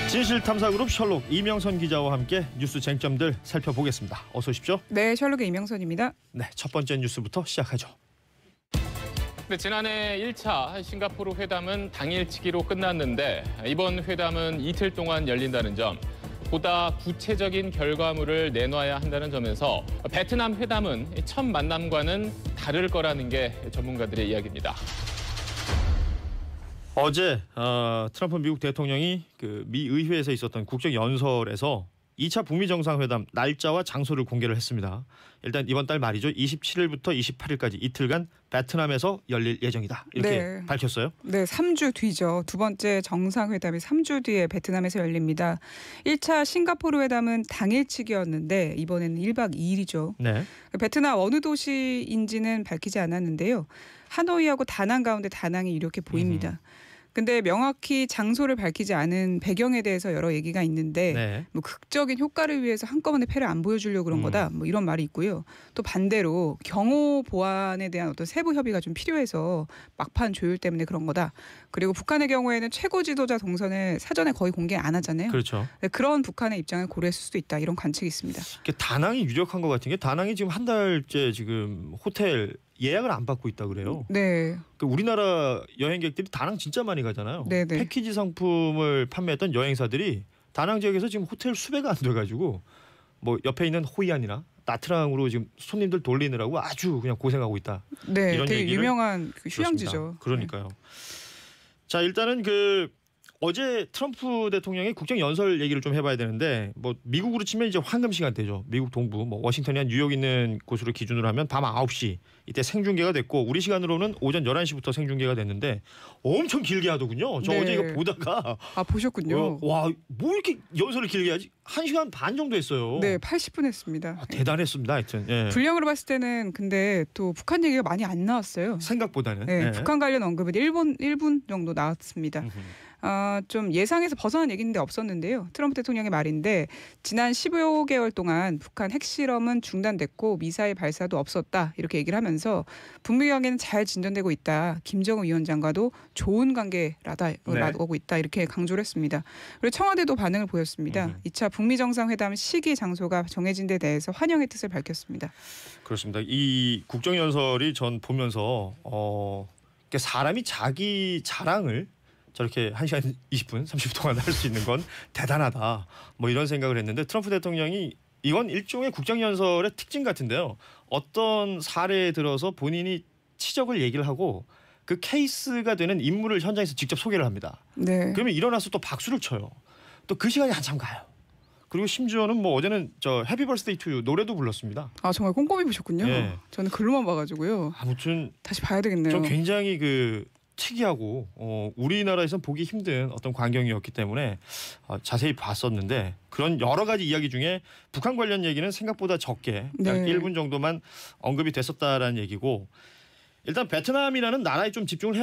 진실탐사그룹 셜록 이명선 기자와 함께 뉴스 쟁점들 살펴보겠습니다. 어서 오십시오. 네, 셜록의 이명선입니다. 네, 첫 번째 뉴스부터 시작하죠. 네, 지난해 1차 싱가포르 회담은 당일치기로 끝났는데 이번 회담은 이틀 동안 열린다는 점, 보다 구체적인 결과물을 내놔야 한다는 점에서 베트남 회담은 첫 만남과는 다를 거라는 게 전문가들의 이야기입니다. 어제 트럼프 미국 대통령이 그 미 의회에서 있었던 국정연설에서 2차 북미 정상회담 날짜와 장소를 공개를 했습니다. 일단 이번 달 말이죠. 27일부터 28일까지 이틀간 베트남에서 열릴 예정이다. 이렇게 밝혔어요. 네, 3주 뒤죠. 두 번째 정상회담이 3주 뒤에 베트남에서 열립니다. 1차 싱가포르 회담은 당일치기였는데 이번에는 1박 2일이죠. 네. 베트남 어느 도시인지는 밝히지 않았는데요. 하노이하고 다낭 가운데 다낭이 이렇게 보입니다. 근데 명확히 장소를 밝히지 않은 배경에 대해서 여러 얘기가 있는데 네. 뭐 극적인 효과를 위해서 한꺼번에 패를 안 보여주려고 그런 거다. 뭐 이런 말이 있고요. 또 반대로 경호 보안에 대한 어떤 세부 협의가 좀 필요해서 막판 조율 때문에 그런 거다. 그리고 북한의 경우에는 최고 지도자 동선을 사전에 거의 공개 안 하잖아요. 그렇죠. 네, 그런 북한의 입장을 고려했을 수도 있다. 이런 관측이 있습니다. 다낭이 유력한 것 같은 게 다낭이 지금 한 달째 지금 호텔 예약을 안 받고 있다 그래요. 네. 우리나라 여행객들이 다낭 진짜 많이 가잖아요. 네네. 패키지 상품을 판매했던 여행사들이 다낭 지역에서 지금 호텔 수배가 안 돼가지고 뭐 옆에 있는 호이안이나 나트랑으로 지금 손님들 돌리느라고 아주 그냥 고생하고 있다. 네, 이런 되게 얘기를 유명한 그 휴양지죠. 그렇습니다. 그러니까요. 네. 자, 일단은 어제 트럼프 대통령이 국정연설 얘기를 좀 해봐야 되는데 뭐 미국으로 치면 이제 황금 시간대죠. 미국 동부 뭐 워싱턴이나 뉴욕 있는 곳으로 기준으로 하면 밤 9시 이때 생중계가 됐고 우리 시간으로는 오전 11시부터 생중계가 됐는데 엄청 길게 하더군요. 저 어제 이거 보다가 보셨군요. 와, 뭐 이렇게 연설을 길게 하지? 1시간 반 정도 했어요. 네, 80분 했습니다. 대단했습니다. 하여튼. 예. 분량으로 봤을 때는 근데 또 북한 얘기가 많이 안 나왔어요. 생각보다는. 네, 예. 북한 관련 언급은 1분 정도 나왔습니다. 좀 예상에서 벗어난 얘기인데 없었는데요. 트럼프 대통령의 말인데 지난 15개월 동안 북한 핵실험은 중단됐고 미사일 발사도 없었다. 이렇게 얘기를 하면서 북미 관계는 잘 진전되고 있다. 김정은 위원장과도 좋은 관계라고 있다. 이렇게 강조를 했습니다. 그리고 청와대도 반응을 보였습니다. 2차 북미 정상회담 시기 장소가 정해진 데 대해서 환영의 뜻을 밝혔습니다. 그렇습니다. 이 국정연설이 전 보면서 사람이 자기 자랑을 저렇게 1시간 20분, 30분 동안 할 수 있는 건 대단하다. 뭐 이런 생각을 했는데 트럼프 대통령이 이건 일종의 국정연설의 특징 같은데요. 어떤 사례에 들어서 본인이 치적을 얘기를 하고 그 케이스가 되는 인물을 현장에서 직접 소개를 합니다. 네. 그러면 일어나서 또 박수를 쳐요. 또 그 시간이 한참 가요. 그리고 심지어는 뭐 어제는 저 해피 버스데이 투 유 노래도 불렀습니다. 아, 정말 꼼꼼히 보셨군요. 네. 저는 글로만 봐가지고요. 아무튼 다시 봐야 되겠네요. 저 굉장히 특이하고 우리나라에서는 보기 힘든 어떤 광경이었기 때문에 자세히 봤었는데 그런 여러 가지 이야기 중에 북한 관련 얘기는 생각보다 적게 약 1분 정도만 언급이 됐었다라는 얘기고 일단 베트남이라는 나라에 좀 집중을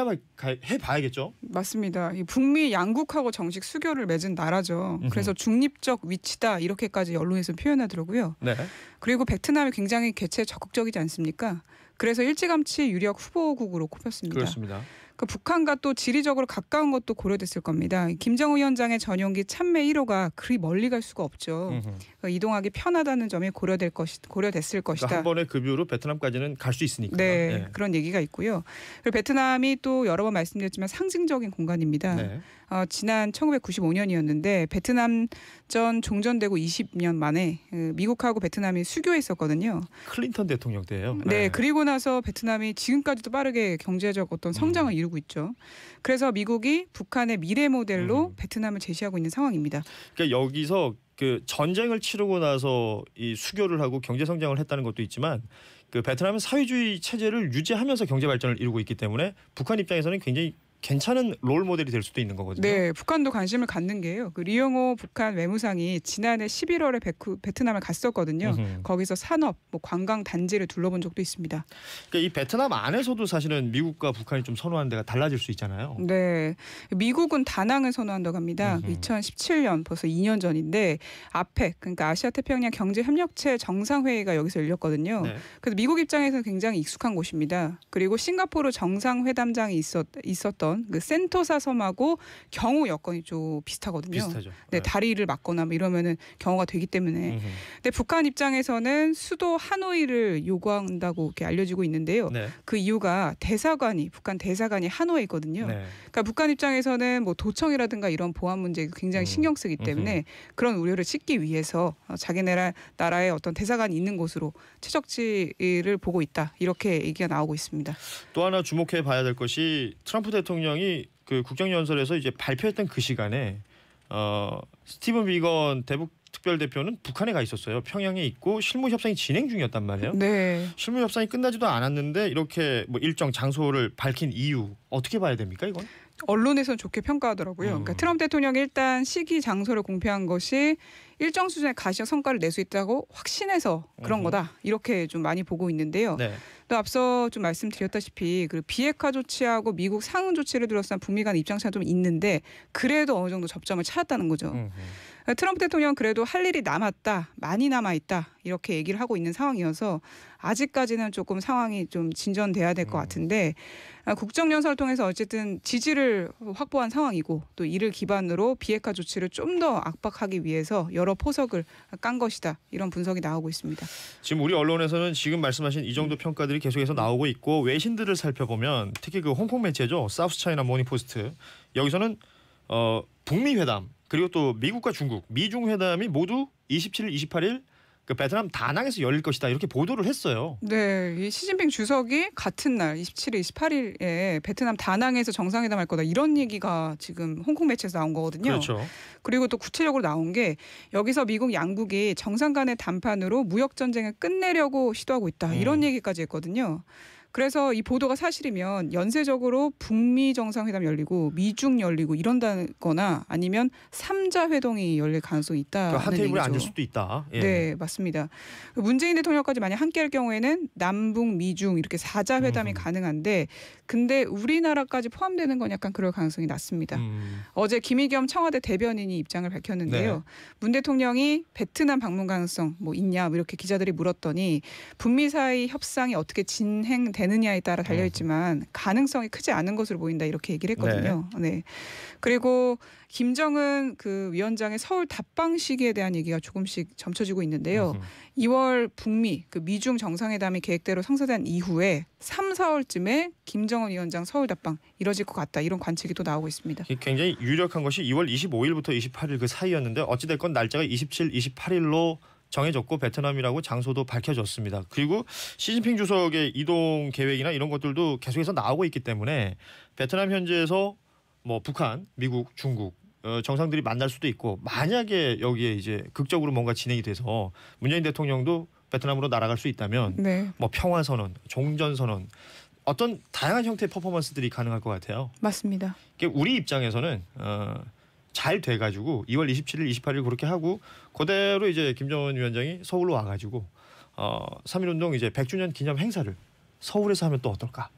해봐야겠죠. 맞습니다. 이 북미 양국하고 정식 수교를 맺은 나라죠. 그래서 중립적 위치다 이렇게까지 언론에서 표현하더라고요. 네. 그리고 베트남이 굉장히 개최에 적극적이지 않습니까? 그래서 일찌감치 유력 후보국으로 꼽혔습니다. 그렇습니다. 그 북한과 또 지리적으로 가까운 것도 고려됐을 겁니다. 김정은 위원장의 전용기 참매 1호가 그리 멀리 갈 수가 없죠. 그러니까 이동하기 편하다는 점이 고려됐을 것이다. 그러니까 한 번의 급유로 베트남까지는 갈 수 있으니까. 네, 네, 그런 얘기가 있고요. 그리고 베트남이 또 여러 번 말씀드렸지만 상징적인 공간입니다. 네. 지난 1995년이었는데 베트남전 종전되고 20년 만에 미국하고 베트남이 수교했었거든요. 클린턴 대통령 때예요. 네, 그리고 나서 베트남이 지금까지도 빠르게 경제적 어떤 성장을 이루고 있죠. 그래서 미국이 북한의 미래 모델로 베트남을 제시하고 있는 상황입니다. 그러니까 여기서 그 전쟁을 치르고 나서 이 수교를 하고 경제 성장을 했다는 것도 있지만 그 베트남은 사회주의 체제를 유지하면서 경제 발전을 이루고 있기 때문에 북한 입장에서는 굉장히 괜찮은 롤 모델이 될 수도 있는 거거든요. 네, 북한도 관심을 갖는 게요. 그 리용호 북한 외무상이 지난해 11월에 베트남을 갔었거든요. 거기서 산업, 뭐 관광 단지를 둘러본 적도 있습니다. 그러니까 이 베트남 안에서도 사실은 미국과 북한이 좀 선호하는 데가 달라질 수 있잖아요. 네, 미국은 다낭을 선호한다고 합니다. 2017년 벌써 2년 전인데 아펙 그러니까 아시아 태평양 경제협력체 정상회의가 여기서 열렸거든요. 네. 그래서 미국 입장에서는 굉장히 익숙한 곳입니다. 그리고 싱가포르 정상회담장이 있었던 섬이었던 그 센토사 섬하고 경우 여건이 좀 비슷하거든요. 비슷하죠. 네, 다리를 막거나 뭐 이러면은 경우가 되기 때문에. 근데 북한 입장에서는 수도 하노이를 요구한다고 이렇게 알려지고 있는데요. 네. 그 이유가 북한 대사관이 하노이에 있거든요. 네. 그러니까 북한 입장에서는 뭐 도청이라든가 이런 보안 문제에 굉장히 신경 쓰기 때문에 그런 우려를 씻기 위해서 자기네 나라의 어떤 대사관이 있는 곳으로 최적지를 보고 있다. 이렇게 얘기가 나오고 있습니다. 또 하나 주목해 봐야 될 것이 트럼프 대통령이 그 국정연설에서 이제 발표했던 그 시간에 스티븐 비건 대북 특별대표는 북한에 가 있었어요. 평양에 있고 실무 협상이 진행 중이었단 말이에요. 네. 실무 협상이 끝나지도 않았는데 이렇게 뭐 일정 장소를 밝힌 이유 어떻게 봐야 됩니까, 이건? 언론에서는 좋게 평가하더라고요. 그러니까 트럼프 대통령이 일단 시기 장소를 공표한 것이 일정 수준의 가시적 성과를 낼 수 있다고 확신해서 그런 거다. 이렇게 좀 많이 보고 있는데요. 네. 또 앞서 좀 말씀드렸다시피 그 비핵화 조치하고 미국 상응 조치를 둘러싼 북미 간 입장 차가 좀 있는데 그래도 어느 정도 접점을 찾았다는 거죠. 트럼프 대통령은 그래도 할 일이 남았다, 많이 남아있다 이렇게 얘기를 하고 있는 상황이어서 아직까지는 조금 상황이 좀 진전돼야 될 것 같은데 국정연설을 통해서 어쨌든 지지를 확보한 상황이고 또 이를 기반으로 비핵화 조치를 좀 더 압박하기 위해서 여러 포석을 깐 것이다 이런 분석이 나오고 있습니다. 지금 우리 언론에서는 지금 말씀하신 이 정도 평가들이 계속해서 나오고 있고 외신들을 살펴보면 특히 그 홍콩 매체죠. 사우스 차이나 모닝 포스트 여기서는 북미 회담 그리고 또 미국과 중국 미중 회담이 모두 27일, 28일 그 베트남 다낭에서 열릴 것이다 이렇게 보도를 했어요. 네, 이 시진핑 주석이 같은 날 27일, 28일에 베트남 다낭에서 정상회담할 거다 이런 얘기가 지금 홍콩 매체에서 나온 거거든요. 그렇죠. 그리고 또 구체적으로 나온 게 여기서 미국 양국이 정상 간의談판으로 무역 전쟁을 끝내려고 시도하고 있다 이런 얘기까지 했거든요. 그래서 이 보도가 사실이면 연쇄적으로 북미 정상회담 열리고 미중 열리고 이런다거나 아니면 3자 회동이 열릴 가능성이 있다는 그러니까 한 테이블에 얘기죠. 앉을 수도 있다. 예. 네, 맞습니다. 문재인 대통령까지 만약 함께할 경우에는 남북 미중 이렇게 4자 회담이 가능한데 근데 우리나라까지 포함되는 건 약간 그럴 가능성이 낮습니다. 어제 김의겸 청와대 대변인이 입장을 밝혔는데요. 네. 문 대통령이 베트남 방문 가능성 뭐 있냐 뭐 이렇게 기자들이 물었더니 북미 사이 협상이 어떻게 진행되느냐에 따라 달려있지만 가능성이 크지 않은 것으로 보인다 이렇게 얘기를 했거든요. 네. 그리고 김정은 그 위원장의 서울 답방 시기에 대한 얘기가 조금씩 점쳐지고 있는데요. 2월 북미 그 미중 정상회담이 계획대로 성사된 이후에 3, 4월쯤에 김정은 위원장 서울 답방 이뤄질 것 같다 이런 관측이 또 나오고 있습니다. 굉장히 유력한 것이 2월 25일부터 28일 그 사이였는데 어찌됐건 날짜가 27, 28일로 정해졌고 베트남이라고 장소도 밝혀졌습니다. 그리고 시진핑 주석의 이동 계획이나 이런 것들도 계속해서 나오고 있기 때문에 베트남 현지에서 뭐 북한, 미국, 중국 정상들이 만날 수도 있고 만약에 여기에 이제 극적으로 뭔가 진행이 돼서 문재인 대통령도 베트남으로 날아갈 수 있다면 네. 뭐 평화 선언, 종전 선언 어떤 다양한 형태의 퍼포먼스들이 가능할 것 같아요. 맞습니다. 우리 입장에서는 잘 돼가지고 2월 27일, 28일 그렇게 하고 그대로 이제 김정은 위원장이 서울로 와가지고 3.1운동 이제 100주년 기념 행사를 서울에서 하면 또 어떨까?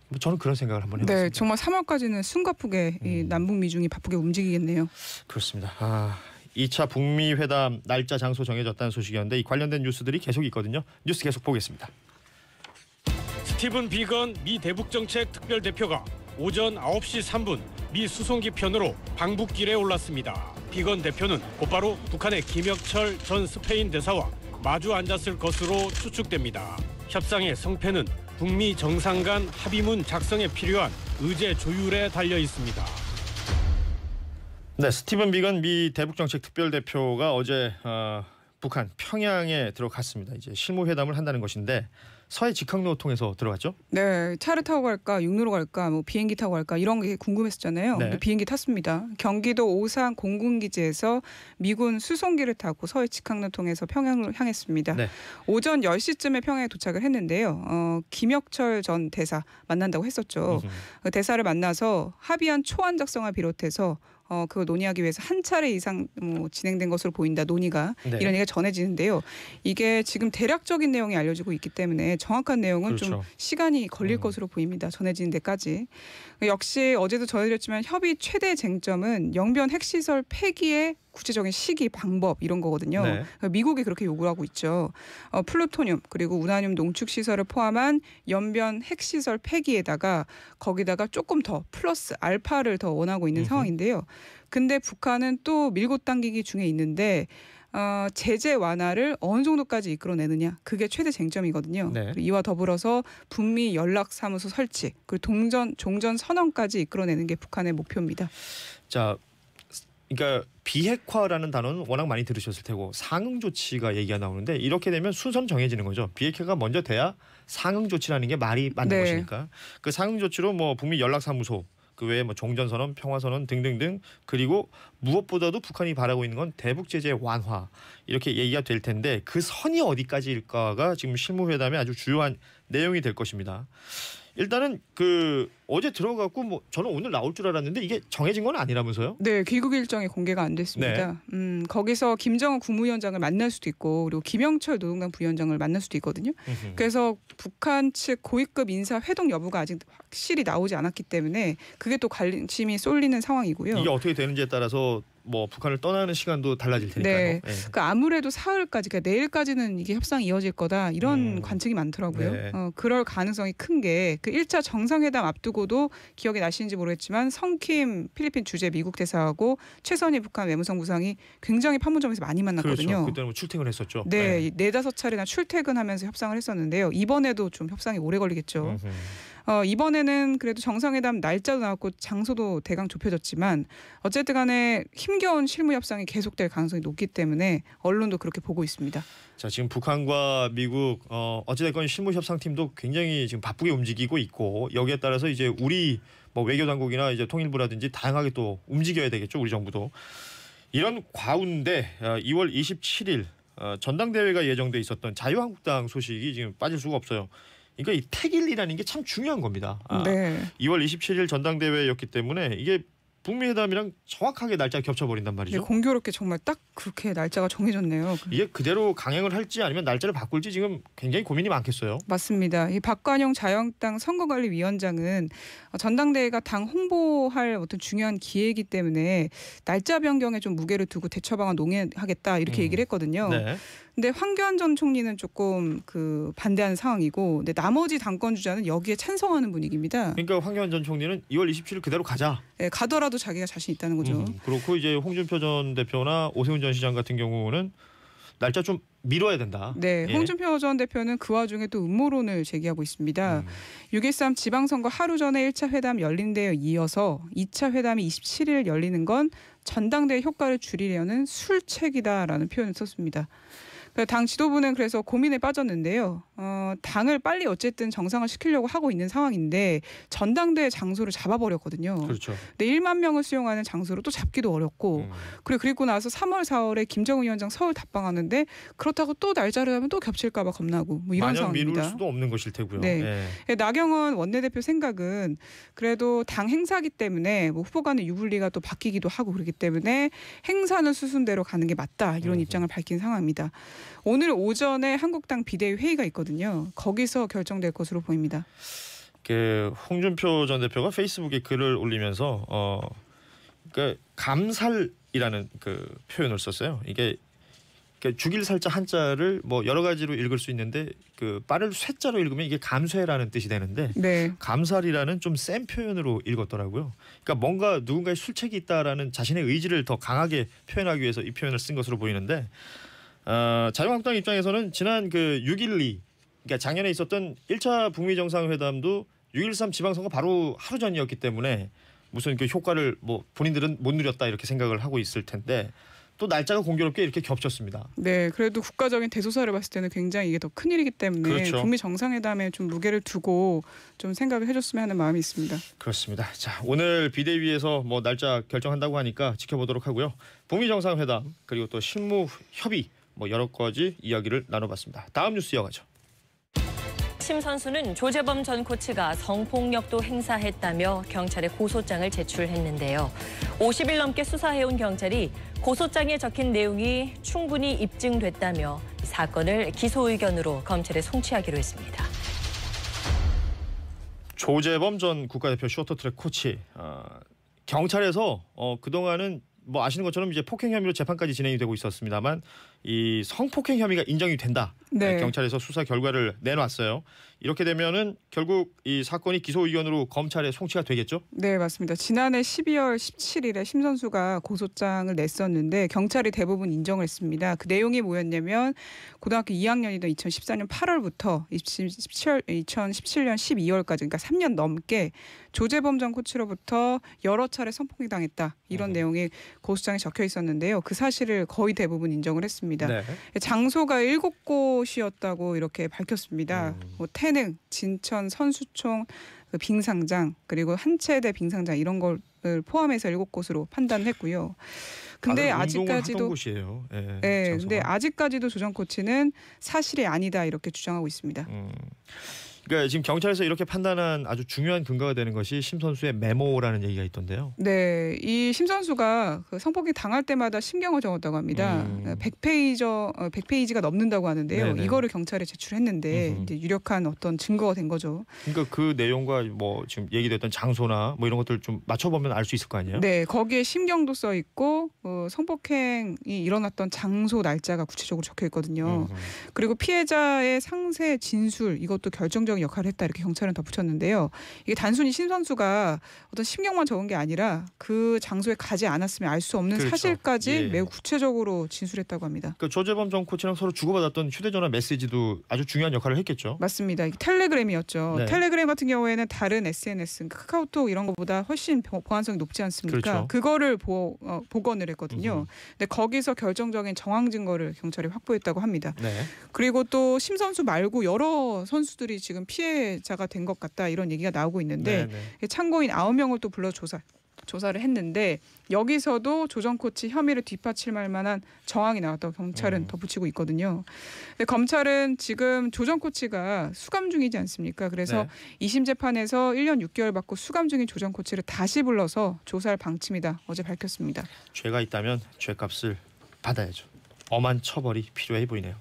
뭐 저는 그런 생각을 한번 해봤습니다. 네, 정말 3월까지는 숨가쁘게 이 남북 미중이 바쁘게 움직이겠네요. 그렇습니다. 2차 북미 회담 날짜 장소 정해졌다는 소식이었는데 이 관련된 뉴스들이 계속 있거든요. 뉴스 계속 보겠습니다. 스티븐 비건 미 대북정책 특별대표가 오전 9시 3분 미 수송기 편으로 방북길에 올랐습니다. 비건 대표는 곧바로 북한의 김혁철 전 스페인 대사와 마주 앉았을 것으로 추측됩니다. 협상의 성패는 북미 정상 간 합의문 작성에 필요한 의제 조율에 달려 있습니다. 네, 스티븐 비건 미 대북정책 특별대표가 어제 북한 평양에 들어갔습니다. 이제 실무회담을 한다는 것인데 서해 직항로 통해서 들어갔죠? 네, 차를 타고 갈까, 육로로 갈까, 뭐 비행기 타고 갈까 이런 게 궁금했었잖아요. 네. 근데 비행기 탔습니다. 경기도 오산 공군기지에서 미군 수송기를 타고 서해 직항로 통해서 평양을 향했습니다. 네. 오전 10시쯤에 평양에 도착을 했는데요. 김혁철 전 대사 만난다고 했었죠. 그 대사를 만나서 합의안 초안 작성을 비롯해서 그걸 논의하기 위해서 한 차례 이상 진행된 것으로 보인다 논의가 네. 이런 얘기가 전해지는데요. 이게 지금 대략적인 내용이 알려지고 있기 때문에 정확한 내용은 그렇죠. 좀 시간이 걸릴 것으로 보입니다. 전해지는 데까지. 역시 어제도 전해드렸지만 협의 최대 쟁점은 영변 핵시설 폐기에 구체적인 시기, 방법 이런 거거든요. 네. 미국이 그렇게 요구하고 있죠. 플루토늄 그리고 우라늄 농축 시설을 포함한 연변 핵시설 폐기에다가 거기다가 조금 더 플러스 알파를 더 원하고 있는 상황인데요. 근데 북한은 또 밀고 당기기 중에 있는데 제재 완화를 어느 정도까지 이끌어내느냐 그게 최대 쟁점이거든요. 네. 이와 더불어서 북미 연락사무소 설치 그리고 종전 선언까지 이끌어내는 게 북한의 목표입니다. 자, 그러니까 비핵화라는 단어는 워낙 많이 들으셨을 테고 상응 조치가 얘기가 나오는데 이렇게 되면 순서는 정해지는 거죠. 비핵화가 먼저 돼야 상응 조치라는 게 말이 맞는 네. 것이니까 그 상응 조치로 뭐 북미 연락사무소 그 외에 뭐 종전선언, 평화선언 등등등 그리고 무엇보다도 북한이 바라고 있는 건 대북 제재 완화 이렇게 얘기가 될 텐데 그 선이 어디까지일까가 지금 실무회담의 아주 주요한 내용이 될 것입니다. 일단은 그 어제 들어갔고 뭐 저는 오늘 나올 줄 알았는데 이게 정해진 건 아니라면서요? 네, 귀국 일정이 공개가 안 됐습니다. 거기서 김정은 국무위원장을 만날 수도 있고 그리고 김영철 노동당 부위원장을 만날 수도 있거든요. 그래서 북한 측 고위급 인사 회동 여부가 아직 확실히 나오지 않았기 때문에 그게 또 관심이 쏠리는 상황이고요. 이게 어떻게 되는지에 따라서 뭐 북한을 떠나는 시간도 달라질 테니까요. 네, 그러니까 아무래도 사흘까지, 그러니까 내일까지는 이게 협상이 이어질 거다 이런 관측이 많더라고요. 네. 그럴 가능성이 큰 게 그 1차 정상회담 앞두고도 기억이 나시는지 모르겠지만 성킴 필리핀 주재 미국 대사하고 최선희 북한 외무성 부상이 굉장히 판문점에서 많이 만났거든요. 그렇죠. 그때는 뭐 출퇴근했었죠. 네, 4-5차례나 출퇴근하면서 협상을 했었는데요. 이번에도 좀 협상이 오래 걸리겠죠. 이번에는 그래도 정상회담 날짜도 나왔고 장소도 대강 좁혀졌지만 어쨌든 간에 힘겨운 실무 협상이 계속될 가능성이 높기 때문에 언론도 그렇게 보고 있습니다. 자, 지금 북한과 미국 어찌됐건 실무 협상팀도 굉장히 지금 바쁘게 움직이고 있고 여기에 따라서 이제 우리 뭐 외교 당국이나 이제 통일부라든지 다양하게 또 움직여야 되겠죠. 우리 정부도. 이런 가운데 2월 27일 전당대회가 예정돼 있었던 자유한국당 소식이 지금 빠질 수가 없어요. 그러니까 이 택일이라는 게 참 중요한 겁니다. 네. 2월 27일 전당대회였기 때문에 이게 북미 회담이랑 정확하게 날짜가 겹쳐버린단 네, 말이죠. 공교롭게 정말 딱 그렇게 날짜가 정해졌네요. 이게 그대로 강행을 할지 아니면 날짜를 바꿀지 지금 굉장히 고민이 많겠어요. 맞습니다. 이 박관용 자유한국당 선거관리위원장은 전당대회가 당 홍보할 어떤 중요한 기회이기 때문에 날짜 변경에 좀 무게를 두고 대처 방안 논의하겠다 이렇게 얘기를 했거든요. 네. 근데 황교안 전 총리는 조금 반대하는 상황이고, 근데 나머지 당권 주자는 여기에 찬성하는 분위기입니다. 그러니까 황교안 전 총리는 2월 27일 그대로 가자. 네, 가더라도 자기가 자신 있다는 거죠. 그렇고 이제 홍준표 전 대표나 오세훈 전 시장 같은 경우는 날짜 좀 미뤄야 된다. 네, 예. 홍준표 전 대표는 그 와중에 또 음모론을 제기하고 있습니다. 6.13 지방선거 하루 전에 1차 회담 열린 데에 이어서 2차 회담이 27일 열리는 건 전당대회 효과를 줄이려는 술책이다라는 표현을 썼습니다. 당 지도부는 그래서 고민에 빠졌는데요. 당을 빨리 어쨌든 정상화 시키려고 하고 있는 상황인데 전당대회 장소를 잡아버렸거든요. 그렇죠. 근데 1만 명을 수용하는 장소를 또 잡기도 어렵고 그리고 나서 3월 4월에 김정은 위원장 서울 답방하는데 그렇다고 또 날짜를 하면 또 겹칠까 봐 겁나고 뭐 이런 마냥 상황입니다. 미룰 수도 없는 것일 테고요. 네. 예. 나경원 원내대표 생각은 그래도 당 행사기 때문에 뭐 후보 간의 유불리가 또 바뀌기도 하고 그렇기 때문에 행사는 수순대로 가는 게 맞다 이런 입장을 밝힌 상황입니다. 오늘 오전에 한국당 비대위 회의가 있거든요. 거기서 결정될 것으로 보입니다. 그 홍준표 전 대표가 페이스북에 글을 올리면서 그 감살이라는 그 표현을 썼어요. 이게 죽일 살자 한자를 뭐 여러 가지로 읽을 수 있는데 그 빠를 쇠자로 읽으면 이게 감쇠라는 뜻이 되는데 네. 감살이라는 좀 센 표현으로 읽었더라고요. 그러니까 뭔가 누군가의 술책이 있다라는 자신의 의지를 더 강하게 표현하기 위해서 이 표현을 쓴 것으로 보이는데 자유한국당 입장에서는 지난 그 6.12 그러니까 작년에 있었던 1차 북미 정상회담도 6.13 지방선거 바로 하루 전이었기 때문에 무슨 그 효과를 뭐 본인들은 못 누렸다 이렇게 생각을 하고 있을 텐데 또 날짜가 공교롭게 이렇게 겹쳤습니다. 네, 그래도 국가적인 대소사를 봤을 때는 굉장히 이게 더 큰일이기 때문에 그렇죠. 북미 정상회담에 좀 무게를 두고 좀 생각을 해줬으면 하는 마음이 있습니다. 그렇습니다. 자, 오늘 비대위에서 뭐 날짜 결정한다고 하니까 지켜보도록 하고요. 북미 정상회담 그리고 또 실무 협의 뭐 여러 가지 이야기를 나눠봤습니다. 다음 뉴스 이어가죠. 심 선수는 조재범 전 코치가 성폭력도 행사했다며 경찰에 고소장을 제출했는데요. 50일 넘게 수사해온 경찰이 고소장에 적힌 내용이 충분히 입증됐다며 사건을 기소 의견으로 검찰에 송치하기로 했습니다. 조재범 전 국가대표 쇼트트랙 코치 경찰에서 그동안은 뭐 아시는 것처럼 이제 폭행 혐의로 재판까지 진행이 되고 있었습니다만 이 성폭행 혐의가 인정이 된다. 네. 경찰에서 수사 결과를 내놨어요. 이렇게 되면은 결국 이 사건이 기소 의견으로 검찰에 송치가 되겠죠? 네, 맞습니다. 지난해 12월 17일에 심 선수가 고소장을 냈었는데 경찰이 대부분 인정을 했습니다. 그 내용이 뭐였냐면 고등학교 2학년이던 2014년 8월부터 2017년 12월까지 그러니까 3년 넘게 조재범 전 코치로부터 여러 차례 성폭행 당했다. 이런 내용이 고소장에 적혀 있었는데요. 그 사실을 거의 대부분 인정을 했습니다. 네. 장소가 7곳이었다고 이렇게 밝혔습니다. 뭐 태릉, 진천, 선수촌, 그 빙상장 그리고 한체대 빙상장 이런 걸 포함해서 7곳으로 판단했고요. 근데 아직까지도 곳이에요. 네, 네, 근데 아직까지도 조 전 코치는 사실이 아니다 이렇게 주장하고 있습니다. 그러니까 지금 경찰에서 이렇게 판단한 아주 중요한 근거가 되는 것이 심 선수의 메모라는 얘기가 있던데요. 네, 이 심 선수가 그 성폭행 당할 때마다 심경을 적었다고 합니다. 100페이지가 넘는다고 하는데요. 네네. 이거를 경찰에 제출했는데 이제 유력한 어떤 증거가 된 거죠. 그러니까 그 내용과 뭐 지금 얘기됐던 장소나 뭐 이런 것들 좀 맞춰보면 알 수 있을 거 아니에요? 네, 거기에 심경도 써 있고 성폭행이 일어났던 장소 날짜가 구체적으로 적혀 있거든요. 그리고 피해자의 상세 진술 이것도 결정적인 역할을 했다 이렇게 경찰은 덧붙였는데요. 이게 단순히 심 선수가 어떤 심경만 적은 게 아니라 그 장소에 가지 않았으면 알 수 없는 그렇죠. 사실까지 예. 매우 구체적으로 진술했다고 합니다. 그 조재범 전 코치랑 서로 주고받았던 휴대전화 메시지도 아주 중요한 역할을 했겠죠. 맞습니다. 이게 텔레그램이었죠. 네. 텔레그램 같은 경우에는 다른 SNS, 카카오톡 이런 것보다 훨씬 보안성이 높지 않습니까? 그렇죠. 그거를 복원을 했거든요. 근데 거기서 결정적인 정황 증거를 경찰이 확보했다고 합니다. 네. 그리고 또 심 선수 말고 여러 선수들이 지금 피해자가 된 것 같다 이런 얘기가 나오고 있는데 참고인 9명을 또 불러 조사를 했는데 여기서도 조 전 코치 혐의를 뒷받침할 만한 정황이 나왔다고 경찰은 덧붙이고 있거든요. 근데 검찰은 지금 조 전 코치가 수감 중이지 않습니까? 그래서 2심 재판에서 1년 6개월 받고 수감 중인 조 전 코치를 다시 불러서 조사할 방침이다. 어제 밝혔습니다. 죄가 있다면 죄값을 받아야죠. 엄한 처벌이 필요해 보이네요.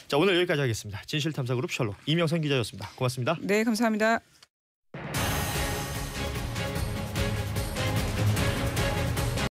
자, 오늘 여기까지 하겠습니다. 진실탐사그룹 셜록 이명선 기자였습니다. 고맙습니다. 네, 감사합니다.